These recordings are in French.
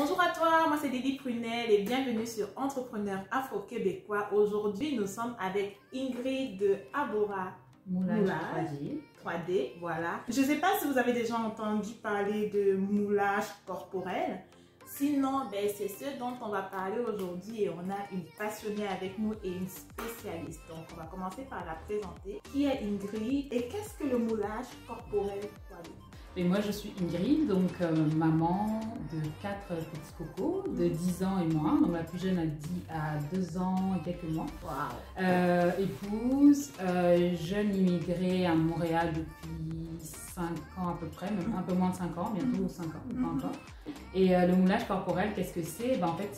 Bonjour à toi, moi c'est Lily Prunel et bienvenue sur Entrepreneur Afro-Québécois. Aujourd'hui, nous sommes avec Ingrid de Abora Moulage 3D, voilà. Je ne sais pas si vous avez déjà entendu parler de moulage corporel. Sinon, c'est ce dont on va parler aujourd'hui et on a une passionnée avec nous et une spécialiste. Donc, on va commencer par la présenter. Qui est Ingrid et qu'est-ce que le moulage corporel 3D? Et moi, je suis Ingrid, donc maman de 4 petits cocos de 10 ans et moins. Donc la plus jeune a 2 ans et quelques mois. Wow. Épouse, jeune immigrée à Montréal depuis 5 ans à peu près, même un peu moins de 5 ans, bientôt 5 ans, pas encore. Et le moulage corporel, qu'est-ce que c'est? En fait,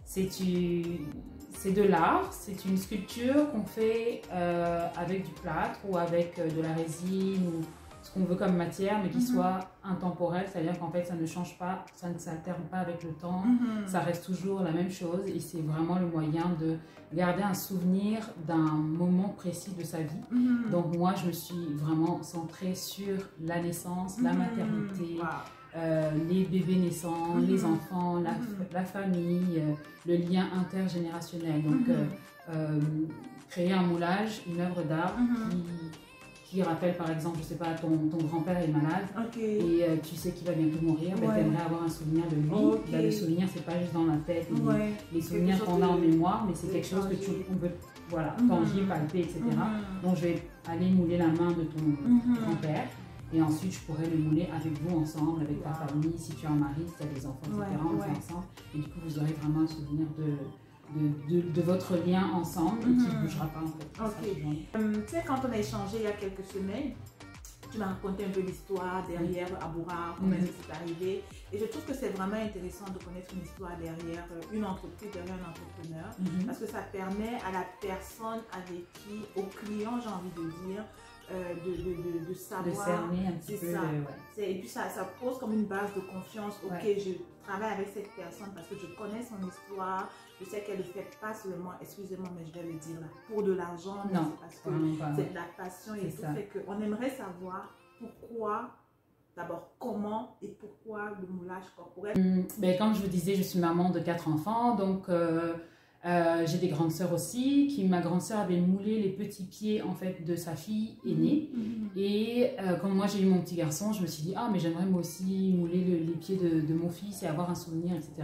c'est de l'art, c'est une sculpture qu'on fait avec du plâtre ou avec de la résine ou ce qu'on veut comme matière, mais qui soit intemporel, c'est-à-dire qu'en fait ça ne change pas, ça ne s'alterne pas avec le temps, ça reste toujours la même chose et c'est vraiment le moyen de garder un souvenir d'un moment précis de sa vie. Donc moi je me suis vraiment centrée sur la naissance, la maternité, les bébés naissants, les enfants, la famille, le lien intergénérationnel. Donc créer un moulage, une œuvre d'art qui rappelle par exemple, je sais pas, ton grand-père est malade et tu sais qu'il va bientôt mourir, tu aimerais avoir un souvenir de lui. Le souvenir, c'est pas juste dans la tête, les souvenirs qu'on a en mémoire, mais c'est quelque chose que on peut tangible, palper, etc. Donc je vais aller mouler la main de ton grand-père et ensuite je pourrais le mouler avec vous ensemble, avec ta famille, si tu as un mari, si tu as des enfants, etc. On le fait ensemble et du coup vous aurez vraiment un souvenir de votre lien ensemble et qui ne bougera pas en fait. Tu sais, quand on a échangé il y a quelques semaines, tu m'as raconté un peu l'histoire derrière Abora, comment c'est arrivé. Et je trouve que c'est vraiment intéressant de connaître une histoire derrière une entreprise, derrière un entrepreneur, parce que ça permet à la personne avec qui, au client, j'ai envie de dire, de savoir. De cerner un petit peu. Et puis ça pose comme une base de confiance. Ok, je travaille avec cette personne parce que je connais son histoire. Je sais qu'elle ne fait pas seulement, excusez-moi, mais je vais le dire là, pour de l'argent. Non, parce que c'est de la passion et tout. Fait qu'on aimerait savoir pourquoi, d'abord comment et pourquoi le moulage corporel. Comme je vous disais, je suis maman de 4 enfants, donc j'ai des grandes sœurs aussi. Ma grande sœur avait moulé les petits pieds en fait de sa fille aînée. Et quand moi j'ai eu mon petit garçon, je me suis dit mais j'aimerais moi aussi mouler les pieds de mon fils et avoir un souvenir, etc.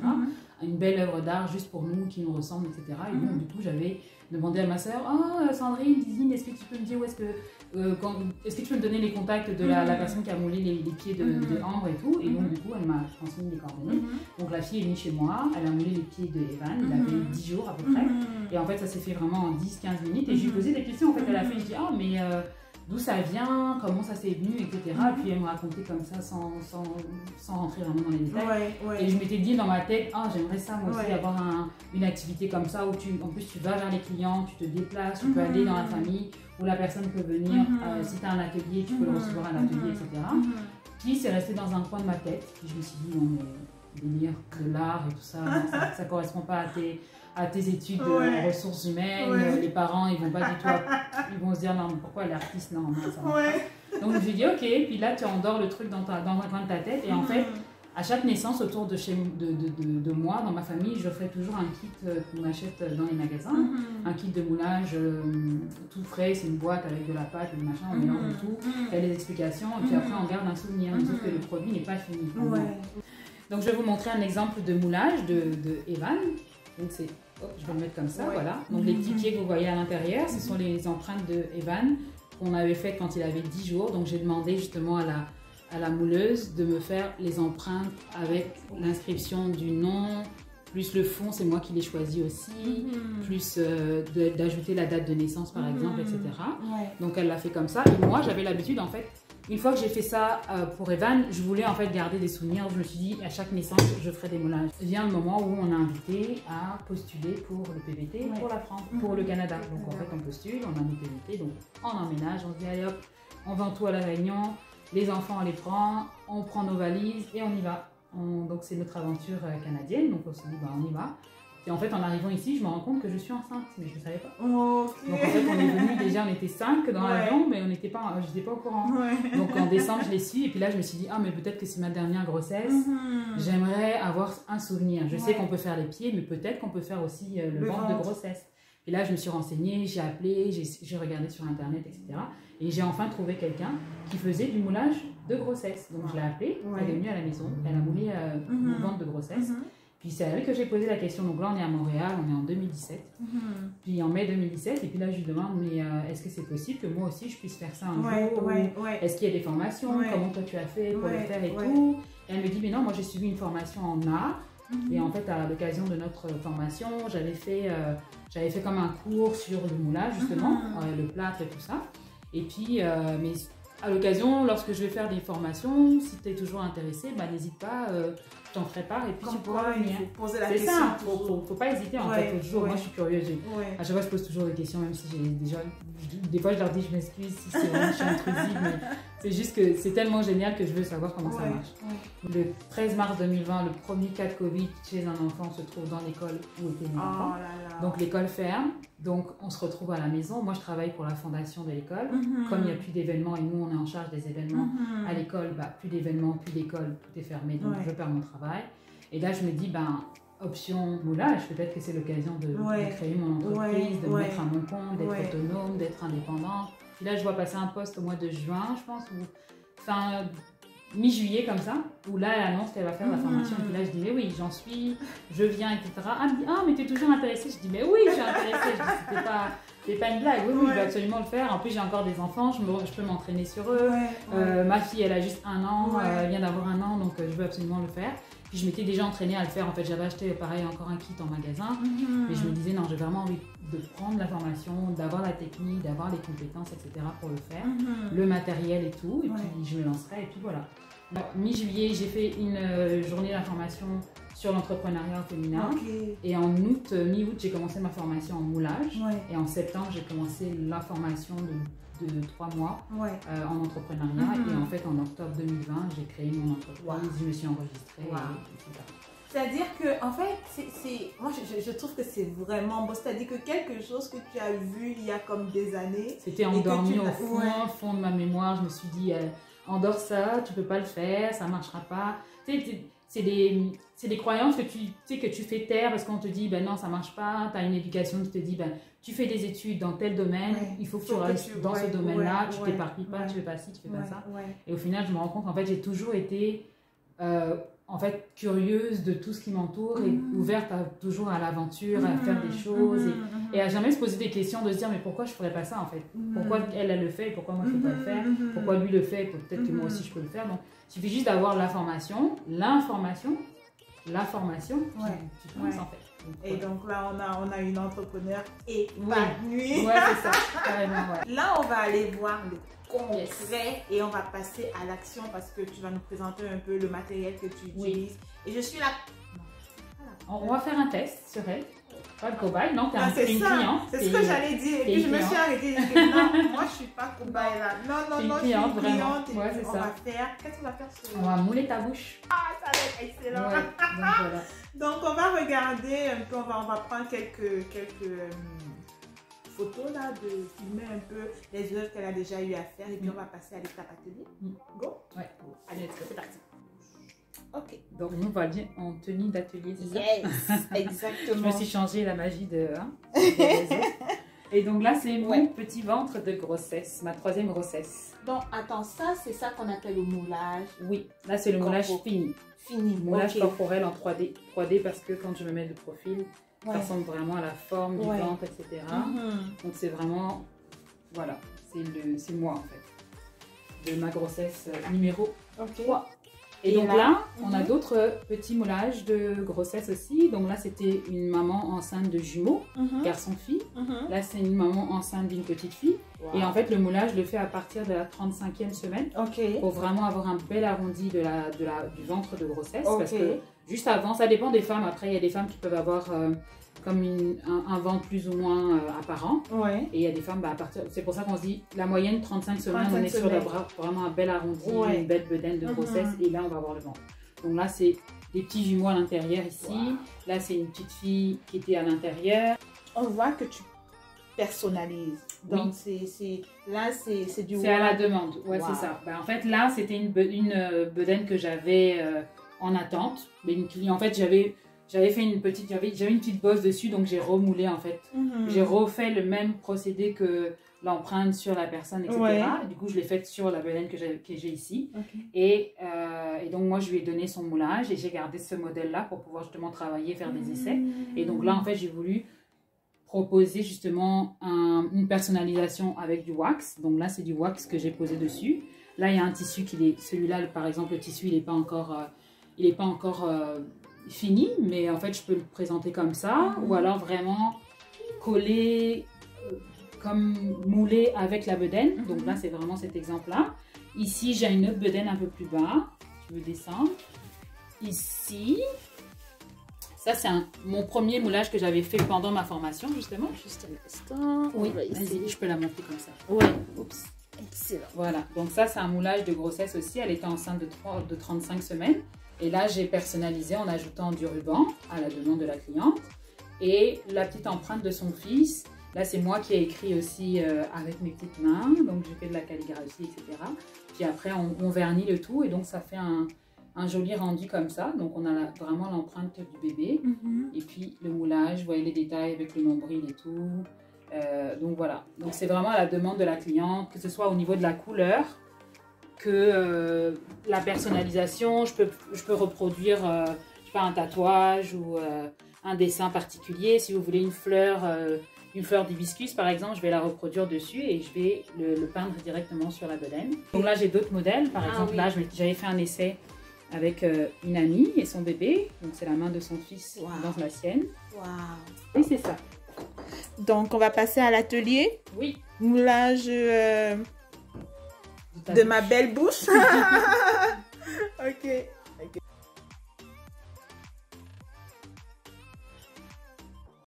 Une belle œuvre d'art juste pour nous, qui nous ressemble, etc. Et donc du coup j'avais demandé à ma sœur, Sandrine, Dizine, est-ce que tu peux me dire où est-ce que tu peux me donner les contacts de la personne qui a moulé les pieds de Ambre et tout. Et donc du coup elle m'a transmis les coordonnées. Donc la fille est venue chez moi, elle a moulé les pieds de Evan, il avait 10 jours à peu près. Et en fait ça s'est fait vraiment en 10-15 minutes. Et je lui ai posé des questions en fait à la fille, je dis mais d'où ça vient, comment ça s'est venu, etc. Et puis elle me racontait comme ça sans rentrer vraiment dans les détails. Et je m'étais dit dans ma tête, j'aimerais ça moi aussi avoir une activité comme ça où en plus tu vas vers les clients, tu te déplaces, tu peux aller dans la famille, où la personne peut venir, si tu as un atelier, tu peux le recevoir à l'atelier, etc. Puis c'est resté dans un coin de ma tête. Puis je me suis dit, non mais délire de l'art et tout ça, ça correspond pas à tes études de ressources humaines. Les parents, ils vont pas du tout, ils vont se dire non, pourquoi elle est artiste, non, ça va pas. Donc je me suis dit ok, puis là tu endors le truc dans un coin de ta tête et en fait à chaque naissance autour de moi, dans ma famille, je ferai toujours un kit qu'on achète dans les magasins, un kit de moulage tout frais, c'est une boîte avec de la pâte et du machin, on mélange le tout, il y a les explications et puis après on garde un souvenir, sauf que le produit n'est pas fini. Donc je vais vous montrer un exemple de moulage de Evan. Donc c'est, je vais le mettre comme ça, voilà. Donc les petits pieds que vous voyez à l'intérieur, ce sont les empreintes de Evan qu'on avait faites quand il avait 10 jours. Donc j'ai demandé justement à la mouleuse de me faire les empreintes avec l'inscription du nom, plus le fond, c'est moi qui l'ai choisi aussi, plus d'ajouter la date de naissance par exemple, etc. Donc elle l'a fait comme ça. Et moi j'avais l'habitude en fait, une fois que j'ai fait ça pour Evan, je voulais en fait garder des souvenirs. Je me suis dit, à chaque naissance, je ferai des moulages. Vient le moment où on a invité à postuler pour le PVT pour la France, pour le Canada. Donc en fait, on postule, on a nos PVT, donc on emménage, on se dit, allez hop, on vend tout à la Réunion, les enfants on les prend, on prend nos valises et on y va. Donc c'est notre aventure canadienne, donc on se dit, on y va. Et en fait, en arrivant ici, je me rends compte que je suis enceinte, mais je ne savais pas. Donc en fait, on est venu déjà, on était 5 dans l'avion, mais je n'étais pas au courant. Donc en décembre, je l'ai su, et puis là, je me suis dit, mais peut-être que c'est ma dernière grossesse. J'aimerais avoir un souvenir. Je sais qu'on peut faire les pieds, mais peut-être qu'on peut faire aussi le ventre de grossesse. Et là, je me suis renseignée, j'ai appelé, j'ai regardé sur Internet, etc. Et j'ai enfin trouvé quelqu'un qui faisait du moulage de grossesse. Donc, je l'ai appelée, elle est venue à la maison, elle a moulé mon ventre de grossesse. Puis, c'est à elle que j'ai posé la question. Donc là, on est à Montréal, on est en 2017. Puis, en mai 2017, et puis là, je lui demande, mais est-ce que c'est possible que moi aussi, je puisse faire ça un jour? Est-ce qu'il y a des formations? Comment toi, tu as fait pour le faire et tout? Et elle me dit, mais non, moi, j'ai suivi une formation en art. Et en fait, à l'occasion de notre formation, j'avais fait comme un cours sur le moulage, justement, le plâtre et tout ça. Et puis, mais à l'occasion, lorsque je vais faire des formations, si tu es toujours intéressé, bah, n'hésite pas, je t'en ferai part et puis tu pourras venir. Il faut poser la question. C'est ça, faut pas hésiter en fait. Toujours, moi, je suis curieuse. À chaque fois, je pose toujours des questions, même si j'ai déjà... Des fois, je leur dis, je m'excuse si c'est vraiment je suis intrusive, mais c'est juste que c'est tellement génial que je veux savoir comment ça marche. Le 13 mars 2020, le premier cas de Covid chez un enfant se trouve dans l'école où était mon enfant. Donc, l'école ferme. Donc, on se retrouve à la maison. Moi, je travaille pour la fondation de l'école. Comme il n'y a plus d'événements et nous, on est en charge des événements à l'école, bah, plus d'événements, plus d'école, tout est fermé. Donc, je perds mon travail. Et là, je me dis, ben, option moulage, peut-être que c'est l'occasion de créer mon entreprise, de me mettre à mon compte, d'être autonome, d'être indépendante. Puis là, je vois passer un post au mois de juin, je pense, ou fin mi-juillet comme ça, où là, elle annonce qu'elle va faire la formation. Et puis là, je dis, mais oui, j'en suis, je viens, etc. Elle me dit, ah, mais tu es toujours intéressée? Je dis, mais oui, je suis intéressée. Je dis, c'est pas une blague. Oui, je vais absolument le faire. En plus, j'ai encore des enfants, je peux m'entraîner sur eux. Ma fille, elle a juste 1 an, elle vient d'avoir 1 an, donc je veux absolument le faire. Puis je m'étais déjà entraînée à le faire. En fait, j'avais acheté pareil encore un kit en magasin. Mais je me disais, non, j'ai vraiment envie de prendre la formation, d'avoir la technique, d'avoir les compétences, etc. pour le faire. Le matériel et tout. Et puis je me lancerai. Et puis voilà. Mi-juillet, j'ai fait une journée d'information sur l'entrepreneuriat féminin. Et en août, mi-août, j'ai commencé ma formation en moulage. Et en septembre, j'ai commencé la formation de 3 mois en entrepreneuriat. Et en fait, en octobre 2020, j'ai créé mon entreprise, je me suis enregistrée. C'est-à-dire que, en fait, moi je trouve que c'est vraiment beau. C'est-à-dire que quelque chose que tu as vu il y a comme des années. C'était endormi au fond de ma mémoire. Je me suis dit, endors ça, tu peux pas le faire, ça marchera pas. C'est des croyances que tu fais taire parce qu'on te dit, ben non, ça marche pas. Tu as une éducation qui te dit, ben tu fais des études dans tel domaine, il faut que tu restes dans ce domaine-là, tu t'éparpilles pas, tu fais pas ci, tu fais pas ça. Et au final, je me rends compte qu'en fait, j'ai toujours été en fait, curieuse de tout ce qui m'entoure et ouverte toujours à l'aventure, à faire des choses et à jamais se poser des questions de se dire mais pourquoi je ferais pas ça en fait? Pourquoi elle le fait et pourquoi moi je peux pas le faire? Pourquoi lui le fait et peut-être que moi aussi je peux le faire? Donc, il suffit juste d'avoir l'information, la formation, tu te lances en fait. Donc, et donc là, on a une entrepreneur épanouie. C'est ça, carrément, Là, on va aller voir le concret et on va passer à l'action parce que tu vas nous présenter un peu le matériel que tu utilises. Et je suis là. On va faire un test sur elle. Pas de cobaye, non, t'es une cliente. C'est ce que j'allais dire. Et puis je me suis arrêtée. Non, moi je suis pas cobaye là. Non, je suis une cliente. Et puis on va faire. Qu'est-ce qu'on va faire sur On va mouler ta bouche. Ah, ça va être excellent. Donc voilà. Donc on va regarder un peu, on va prendre quelques photos là, de filmer un peu les œuvres qu'elle a déjà eu à faire et puis on va passer à l'étape atelier. Go. Ouais. Allez, c'est parti. Ok. Donc nous voilà en tenue d'atelier, c'est ça? Exactement. Je me suis changé la magie de réseau. Et donc là c'est mon petit ventre de grossesse, ma 3e grossesse. Donc attends, ça c'est ça qu'on appelle le moulage. Oui, là c'est le moulage fini. Moulage corporel en 3D. 3D parce que quand je me mets de profil, ça ressemble vraiment à la forme du ventre, etc. Donc c'est vraiment, voilà, c'est moi en fait, de ma grossesse numéro 3. Et donc là, on a d'autres petits moulages de grossesse aussi. Donc là, c'était une maman enceinte de jumeaux, garçon-fille. Là, c'est une maman enceinte d'une petite fille. Et en fait, le moulage, je le fais à partir de la 35e semaine. Pour vraiment avoir un bel arrondi du ventre de grossesse. Parce que juste avant, ça dépend des femmes. Après, il y a des femmes qui peuvent avoir comme un ventre plus ou moins apparent. Et il y a des femmes, à partir, c'est pour ça qu'on se dit, la moyenne, 35 semaines, on est sur le bras, vraiment un bel arrondi, une belle bedaine de grossesse. Et là, on va avoir le ventre. Donc là, c'est des petits jumeaux à l'intérieur ici. Là, c'est une petite fille qui était à l'intérieur. On voit que tu personnalises. Donc, là, c'est du... C'est à la demande, c'est ça. En fait, là, c'était une bedaine que j'avais en attente. Mais en fait, j'avais fait une petite, j'avais une petite bosse dessus, donc j'ai remoulé en fait. J'ai refait le même procédé que l'empreinte sur la personne, etc. Ouais. Du coup, je l'ai faite sur la bedaine que j'ai ici. Ok. Et donc, moi, je lui ai donné son moulage et j'ai gardé ce modèle-là pour pouvoir justement travailler, faire des essais. Et donc là, en fait, j'ai voulu proposer justement une personnalisation avec du wax. Donc là, c'est du wax que j'ai posé dessus. Là, il y a un tissu celui-là, par exemple, le tissu, il n'est pas encore fini, mais en fait, je peux le présenter comme ça, ou alors vraiment coller, comme moulé avec la bedaine. Donc là, c'est vraiment cet exemple-là. Ici, j'ai une autre bedaine un peu plus bas. Je veux descendre. Ici, ça, c'est mon premier moulage que j'avais fait pendant ma formation, justement. Juste un instant. Oui, vas-y, je peux la monter comme ça. Ouais. Oups. Excellent. Voilà, donc ça, c'est un moulage de grossesse aussi. Elle était enceinte de 35 semaines. Et là, j'ai personnalisé en ajoutant du ruban à la demande de la cliente. Et la petite empreinte de son fils. Là, c'est moi qui ai écrit aussi avec mes petites mains. Donc, j'ai fait de la calligraphie, etc. Puis après, on vernit le tout. Et donc, ça fait un joli rendu comme ça. Donc, on a vraiment l'empreinte du bébé. Et puis, le moulage, vous voyez les détails avec le nombril et tout. Donc, voilà. Donc, c'est vraiment à la demande de la cliente, que ce soit au niveau de la couleur, que la personnalisation. Je peux reproduire, je sais pas, un tatouage ou un dessin particulier. Si vous voulez une fleur d'hibiscus, par exemple, je vais la reproduire dessus et je vais le peindre directement sur la bedaine. Donc là, j'ai d'autres modèles. Par exemple, oui. Là, j'avais fait un essai avec une amie et son bébé. Donc, c'est la main de son fils dans la sienne. Wow. Et c'est ça. Donc, on va passer à l'atelier. Oui. Moulage de ma belle bouche. Ok.